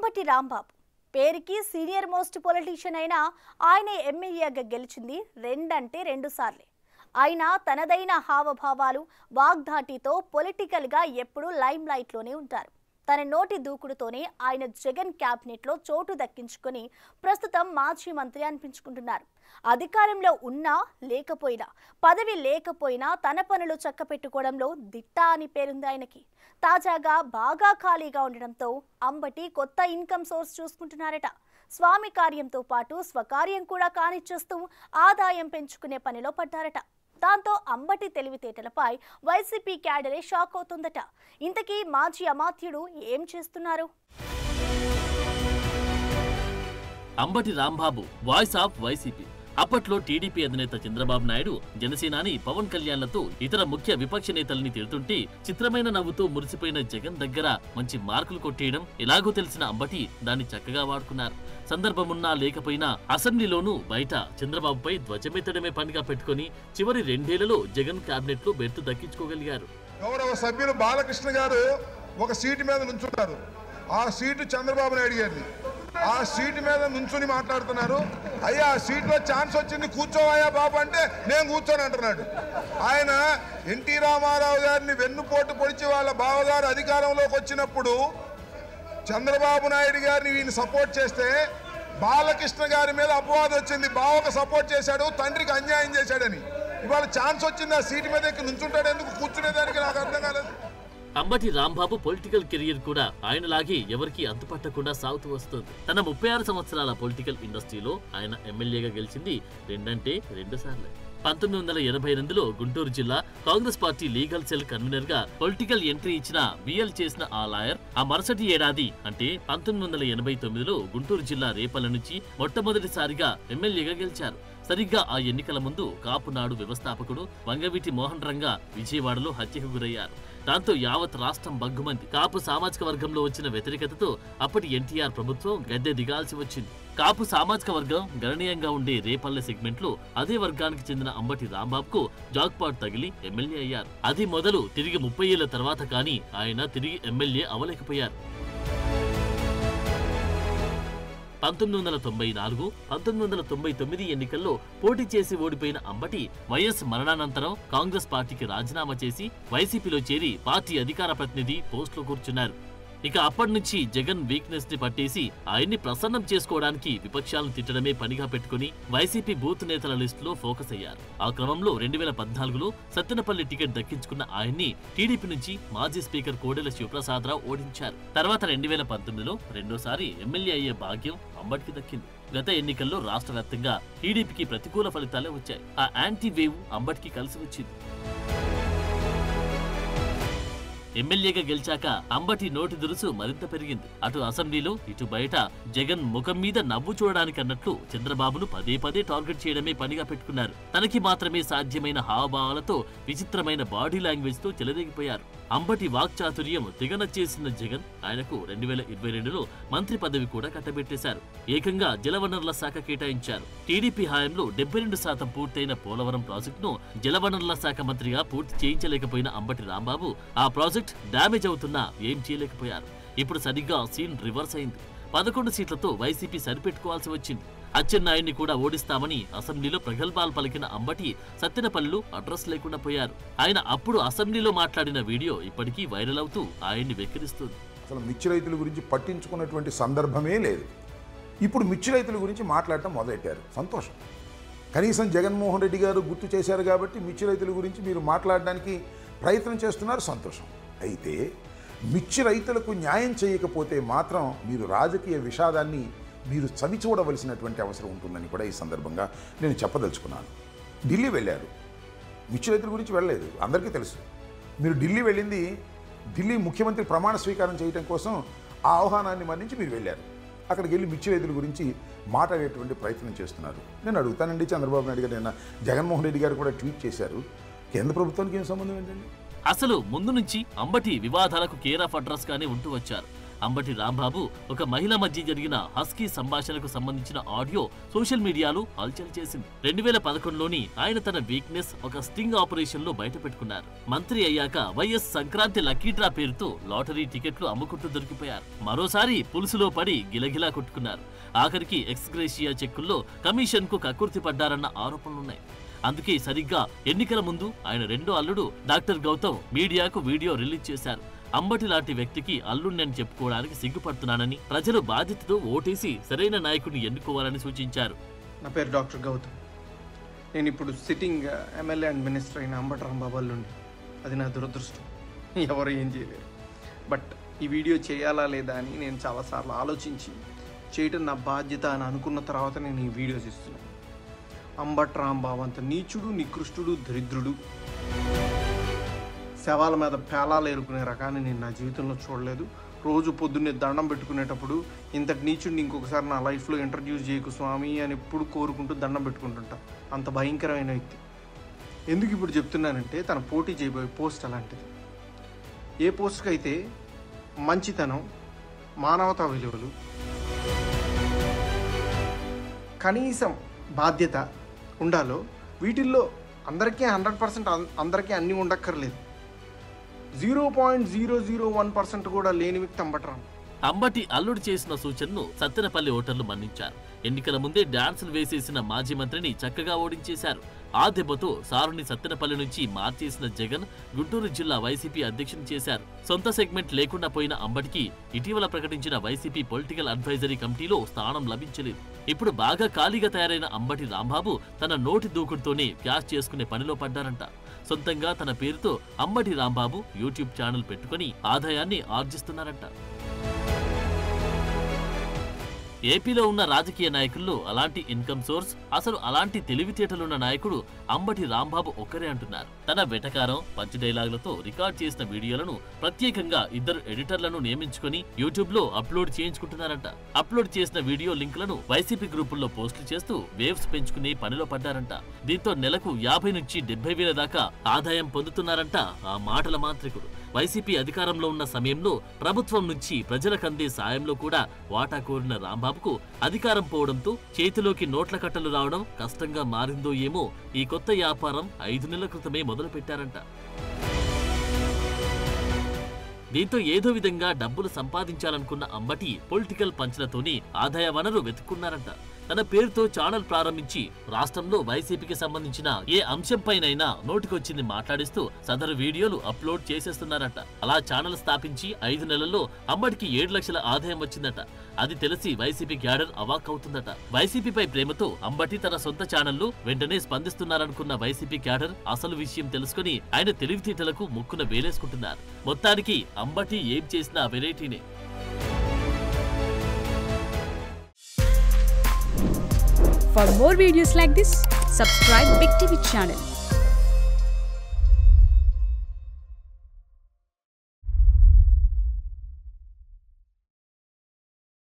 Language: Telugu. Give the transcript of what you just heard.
అంబటి రాంబాబు పేరుకి సీనియర్ మోస్ట్ పొలిటీషియన్ అయినా ఆయన ఎమ్మెల్యేగా గెలిచింది రెండు సార్లే. ఆయన తనదైన హావభావాలు వాగ్దాటితో పొలిటికల్గా ఎప్పుడూ లైమ్ లైట్లోనే ఉంటారు. తన నోటి దూకుడుతోనే ఆయన జగన్ క్యాబినెట్లో చోటు దక్కించుకొని ప్రస్తుతం మాజీ మంత్రి అనిపించుకుంటున్నారు. అధికారంలో ఉన్నా లేకపోయినా, పదవి లేకపోయినా తన పనులు చక్కపెట్టుకోవడంలో దిట్ట అని పేరుంది ఆయనకి. తాజాగా బాగా ఖాళీగా ఉండడంతో అంబటి కొత్త ఇన్కమ్ సోర్స్ చూసుకుంటున్నారట. స్వామి కార్యంతో పాటు స్వకార్యం కూడా కానిచ్చేస్తూ ఆదాయం పెంచుకునే పనిలో పడ్డారట. దాంతో అంబటి తెలివితేటలపై వైసీపీ క్యాడరే షాక్ అవుతుందట. ఇంతకీ మాజీ అమాత్యుడు ఏం చేస్తున్నారు? Ambati Rambabu voice of YCP. అప్పట్లో టీడీపీ అధినేత చంద్రబాబు నాయుడు, జనసేనాని పవన్ కళ్యాణ్లతో ఇతర ముఖ్య విపక్ష నేతల్ని తిడుతుంటే చిత్రమైన నవ్వుతో మురిసిపోయిన జగన్ దగ్గర మంచి మార్కులు కొట్టేయడం ఎలాగో తెలిసిన అంబటి దాన్ని చక్కగా వాడుకున్నారు. సందర్భమున్నా లేకపోయినా అసెంబ్లీలోనూ బయట చంద్రబాబుపై ధ్వజమెత్తడమే పనిగా పెట్టుకుని చివరి 2 ఏళ్లలో జగన్ కేబినెట్ లో బెర్తు దక్కించుకోగలిగారు. గౌరవ సభ్యులు బాలకృష్ణ గారు ఒక సీటు మీద నుంచుంటారు. ఆ సీటు చంద్రబాబు నాయుడు గారిది. ఆ సీటు మీద నుంచుని మాట్లాడుతున్నారు. అయ్యా ఆ సీట్లో ఛాన్స్ వచ్చింది, కూర్చోవయ్యా బాబు అంటే నేను కూర్చొని అంటున్నాడు. ఆయన ఎన్టీ రామారావు గారిని వెన్నుపోటు పొడిచి వాళ్ళ బావగారు అధికారంలోకి వచ్చినప్పుడు చంద్రబాబు నాయుడు గారిని వీళ్ళని సపోర్ట్ చేస్తే బాలకృష్ణ గారి మీద అపవాదం వచ్చింది. బావకు సపోర్ట్ చేశాడు, తండ్రికి అన్యాయం చేశాడని. ఇవాళ ఛాన్స్ వచ్చింది, ఆ సీటు మీద ఎక్కి నుంచుంటాడు ఎందుకు, కూర్చునేదానికి నాకు అర్థం కాలేదు. అంబటి రాంబాబు పొలిటికల్ కెరియర్ కూడా ఆయనలాగే ఎవరికి అంతుపట్టకుండా సాగుతూ వస్తుంది. తన 36 సంవత్సరాల పొలిటికల్ ఇండస్ట్రీలో ఆయన ఎమ్మెల్యేగా గెలిచింది 2 సార్లు. 1988లో గుంటూరు జిల్లా Congress party legal cell convener గా పొలిటికల్ ఎంట్రీ ఇచ్చిన బిఎల్ చేసిన ఆ లాయర్ ఆ మరుసటి ఏడాది అంటే 1989లో గుంటూరు జిల్లా రేపల్ల నుంచి మొట్టమొదటిసారిగా ఎమ్మెల్యేగా గెలిచారు. సరిగ్గా ఆ ఎన్నికల ముందు కాపు నాడు వ్యవస్థాపకుడు వంగవీటి మోహన్ రంగా విజయవాడలో హత్యకు గురయ్యారు. దాంతో యావత్ రాష్ట్రం బగ్గుమంది. కాపు సామాజిక వర్గంలో వచ్చిన వ్యతిరేకతతో అప్పటి ఎన్టీఆర్ ప్రభుత్వం గద్దె దిగాల్సి వచ్చింది. కాపు సామాజిక వర్గం గణనీయంగా ఉండే రేపల్లె సెగ్మెంట్ లో అదే వర్గానికి చెందిన అంబటి రాంబాబుకు జాక్పాట్ తగిలి ఎమ్మెల్యే అయ్యారు. అది మొదలు తిరిగి 30 ఏళ్ల తర్వాత కానీ ఆయన తిరిగి ఎమ్మెల్యే అవలేకపోయారు. 1994, 1999 ఎన్నికల్లో పోటీ చేసి ఓడిపోయిన అంబటి వైఎస్ మరణానంతరం కాంగ్రెస్ పార్టీకి రాజీనామా చేసి వైసీపీలో చేరి పార్టీ అధికార ప్రతినిధి పోస్టులో కూర్చున్నారు. ఇక అప్పటి నుంచి జగన్ వీక్నెస్ ని పట్టేసి ఆయన్ని ప్రసన్నం చేసుకోవడానికి విపక్షాలను తిట్టడమే పనిగా పెట్టుకుని వైసీపీ బూత్ నేతల లిస్టులో ఫోకస్ అయ్యారు. ఆ క్రమంలో 2014లో సత్తెనపల్లి టికెట్ దక్కించుకున్న ఆయన్ని టీడీపీ నుంచి మాజీ స్పీకర్ కోడెల శివప్రసాదరావు ఓడించారు. తర్వాత 2019లో రెండోసారి ఎమ్మెల్యే అయ్యే భాగ్యం అంబటికి దక్కింది. గత ఎన్నికల్లో రాష్ట్ర వ్యాప్తంగా టీడీపీకి ప్రతికూల ఫలితాలే వచ్చాయి. ఆ యాంటీ వేవ్ అంబటికి కలిసి వచ్చింది. ఎమ్మెల్యేగా గెలిచాక అంబటి నోటి దురుసు మరింత పెరిగింది. అటు అసెంబ్లీలో ఇటు బయట జగన్ ముఖం మీద నవ్వు చూడడానికి అన్నట్లు చంద్రబాబును పదే టార్గెట్ చేయడమే పనిగా పెట్టుకున్నారు. తనకి మాత్రమే సాధ్యమైన హావభావాలతో విచిత్రమైన బాడీ లాంగ్వేజ్ తో చెలరేగిపోయారు. అంబటి వాక్చాతుర్యం తెగనచ్చేసిన జగన్ ఆయనకు 2022లో మంత్రి పదవి కూడా కట్టబెట్టేశారు. ఏకంగా జలవనరుల శాఖ కేటాయించారు. టీడీపీ హయాంలో 72% పూర్తయిన పోలవరం ప్రాజెక్టును జలవనరుల శాఖ మంత్రిగా పూర్తి చేయించలేకపోయిన అంబటి రాంబాబు ఆ ప్రాజెక్ట్ డ్యామేజ్ అవుతున్నా ఏం చేయలేకపోయారు. ఇప్పుడు సరిగ్గా సీన్ రివర్స్ అయింది. 11 సీట్లతో వైసీపీ సరిపెట్టుకోవాల్సి వచ్చింది. అచ్చెన్నాయుడిని కూడా ఓడిస్తామని అసెంబ్లీలో ప్రగల్భాలు పలికిన అంబటి సత్తెనపల్లిలో అడ్రస్ లేకుండా పోయారు. ఆయన అప్పుడు అసెంబ్లీలో మాట్లాడిన వీడియో ఇప్పటికీ వైరల్ అవుతూ ఆయన్ని వెక్కిరిస్తుంది. అసలు మిర్చి రైతుల గురించి పట్టించుకున్నటువంటి సందర్భమే లేదు. ఇప్పుడు మిర్చి రైతుల గురించి మాట్లాడటం మొదలెట్టారు. సంతోషం. కనీసం జగన్మోహన్ రెడ్డి గారు గుర్తు చేశారు కాబట్టి మిర్చి రైతుల గురించి మీరు మాట్లాడడానికి ప్రయత్నం చేస్తున్నారు. సంతోషం. అయితే మిర్చి రైతులకు న్యాయం చేయకపోతే మాత్రం మీరు రాజకీయ విషాదాన్ని మీరు చవిచూడవలసినటువంటి అవసరం ఉంటుందని కూడా ఈ సందర్భంగా నేను చెప్పదలుచుకున్నాను. ఢిల్లీ వెళ్ళారు, మిర్చి రైతుల గురించి వెళ్ళలేదు, అందరికీ తెలుసు. మీరు ఢిల్లీ వెళ్ళింది ఢిల్లీ ముఖ్యమంత్రి ప్రమాణ స్వీకారం చేయడం కోసం. ఆ ఆహ్వానాన్ని మన్నించి మీరు వెళ్ళారు. అక్కడికి వెళ్ళి మిర్చి రైతుల గురించి మాట్లాడేటువంటి ప్రయత్నం చేస్తున్నారు. నేను అడుగుతానండి, చంద్రబాబు నాయుడు గారు నిన్న జగన్మోహన్ రెడ్డి గారు కూడా ట్వీట్ చేశారు. కేంద్ర ప్రభుత్వానికి ఏం సంబంధం ఏంటండి? అసలు ముందు నుంచి అంబటి వివాదాలకు కేర్ ఆఫ్ అడ్రస్ గానే ఉంటూ వచ్చారు. అంబటి రాంబాబు ఒక మహిళ మధ్య జరిగిన హస్కీ సంభాషణకు సంబంధించిన ఆడియో సోషల్ మీడియాలో హల్చల్ చేసింది. 2011లోని ఆయన తన వీక్నెస్ ఒక స్టింగ్ ఆపరేషన్ లో బయట పెట్టుకున్నారు. మంత్రి అయ్యాక వైఎస్ సంక్రాంతి లక్కీ డ్రా పేరుతో లాటరీ టికెట్లు అమ్ముకుంటూ దొరికిపోయారు. మరోసారి పులుసులో పడి గిలగిలా కొట్టుకున్నారు. ఆఖరికి ఎక్స్గ్రేషియా చెక్కుల్లో కమిషన్ కు కక్కుర్తి పడ్డారన్న ఆరోపణలున్నాయి. అందుకే సరిగ్గా ఎన్నికల ముందు ఆయన రెండో అల్లుడు డాక్టర్ గౌతమ్ మీడియాకు వీడియో రిలీజ్ చేశారు. అంబటి లాంటి వ్యక్తికి అల్లుడిని చెప్పుకోవడానికి సిగ్గుపడుతున్నానని, ప్రజలు బాధ్యతతో ఓటేసి సరైన నాయకుడిని ఎన్నుకోవాలని సూచించారు. నా పేరు డాక్టర్ గౌతమ్. నేను ఇప్పుడు సిట్టింగ్ ఎమ్మెల్యే అండ్ మినిస్టర్ అయిన అంబటి రాంబాబు అల్లుండి. అది నా దురదృష్టం, ఎవరు ఏం చేయలేరు. బట్ ఈ వీడియో చేయాలా లేదా అని నేను చాలాసార్లు ఆలోచించి చేయటం నా బాధ్యత అని అనుకున్న తర్వాత నేను ఈ వీడియోస్ ఇస్తున్నాను. అంబటి రాంబాబు అంత నీచుడు, నికృష్టుడు, దరిద్రుడు, శవాల మీద పేలాలు ఏరుకునే రకాన్ని నేను నా జీవితంలో చూడలేదు. రోజు పొద్దున్నే దండం పెట్టుకునేటప్పుడు ఇంతటి నీచుడిని ఇంకొకసారి నా లైఫ్లో ఇంట్రడ్యూస్ చేయకు స్వామి అని ఎప్పుడు కోరుకుంటూ దండం పెట్టుకుంటుంటా. అంత భయంకరమైన వ్యక్తి. ఎందుకు ఇప్పుడు చెప్తున్నానంటే తన పోటీ చేయబోయే పోస్ట్ అలాంటిది. ఏ పోస్ట్కి అయితే మంచితనం, మానవతా విలువలు, కనీసం బాధ్యత ఉండాలో వీటిల్లో అందరికీ 100% అందరికీ అన్నీ ఉండక్కర్లేదు. 0.001% కూడా లేని వ్యక్తి అంబటి రాంబాబు. అంబటి అల్లుడు చేసిన సూచనను సత్తెనపల్లి ఓటర్లు మన్నించారు. ఎన్నికల ముందే డాన్సులు వేసేసిన మాజీ మంత్రిని చక్కగా ఓడించేశారు. ఆ దెబ్బతో సారుని సత్తెనపల్లి నుంచి మార్చేసిన జగన్ గుంటూరు జిల్లా వైసీపీ అధ్యక్షుని చేశారు. సొంత సెగ్మెంట్ లేకుండా పోయిన అంబటికి ఇటీవల ప్రకటించిన వైసీపీ పొలిటికల్ అడ్వైజరీ కమిటీలో స్థానం లభించలేదు. ఇప్పుడు బాగా ఖాళీగా తయారైన అంబటి రాంబాబు తన నోటి దూకుడుతోనే క్యాష్ చేసుకునే పనిలో పడ్డారంట. సొంతంగా తన పేరుతో అంబటి రాంబాబు యూట్యూబ్ ఛానల్ పెట్టుకుని ఆదాయాన్ని ఆర్జిస్తున్నారంట. ఏపీలో ఉన్న రాజకీయ నాయకుల్లో అలాంటి ఇన్కమ్ సోర్స్, అసలు అలాంటి తెలివితేటలున్న నాయకుడు అంబటి రాంబాబు ఒక్కరే అంటున్నారు. తన వెటకారం, పంచ్ డైలాగులతో రికార్డ్ చేసిన వీడియోలను ప్రత్యేకంగా 2 ఎడిటర్లను నియమించుకుని యూట్యూబ్ లో అప్లోడ్ చేయించుకుంటున్నారంట. అప్లోడ్ చేసిన వీడియో లింకులను వైసీపీ గ్రూపుల్లో పోస్టులు చేస్తూ వేవ్స్ పెంచుకునే పనిలో పడ్డారంట. దీంతో నెలకు 50 నుంచి 70 వేల దాకా ఆదాయం పొందుతున్నారంట ఆ మాటల మాంత్రికుడు. వైసీపీ అధికారంలో ఉన్న సమయంలో ప్రభుత్వం నుంచి ప్రజలకందే సాయంలో కూడా వాటా కోరిన రాంబాబుకు అధికారం పోవడంతో చేతిలోకి నోట్ల కట్టలు రావడం కష్టంగా మారిందో ఏమో ఈ కొత్త వ్యాపారం 5 నెలల క్రితమే మొదలు పెట్టారంట. దీంతో ఏదో విధంగా డబ్బులు సంపాదించాలనుకున్న అంబటి పొలిటికల్ పంచ్లతోని ఆదాయ వనరు వెతుక్కున్నారంట. తన పేరుతో ఛానల్ ప్రారంభించి రాష్ట్రంలో వైసీపీకి సంబంధించిన ఏ అంశంపైనైనా నోటికొచ్చింది మాట్లాడిస్తూ సదరు వీడియోలు అప్లోడ్ చేసేస్తున్నారట. అలా ఛానల్ స్థాపించి 5 నెలల్లో అంబటికి 7 లక్షల ఆదాయం వచ్చిందట. అది తెలిసి వైసీపీ క్యాడర్ అవాక్ అవుతుందట. వైసీపీపై ప్రేమతో అంబటి తన సొంత ఛానళ్లు వెంటనే స్పందిస్తున్నారనుకున్న వైసీపీ క్యాడర్ అసలు విషయం తెలుసుకుని ఆయన తెలివితేటలకు ముక్కున వేలేసుకుంటున్నారు. మొత్తానికి అంబటి ఏం చేసినా వెరైటీనే. For more videos like this, subscribe Big TV channel.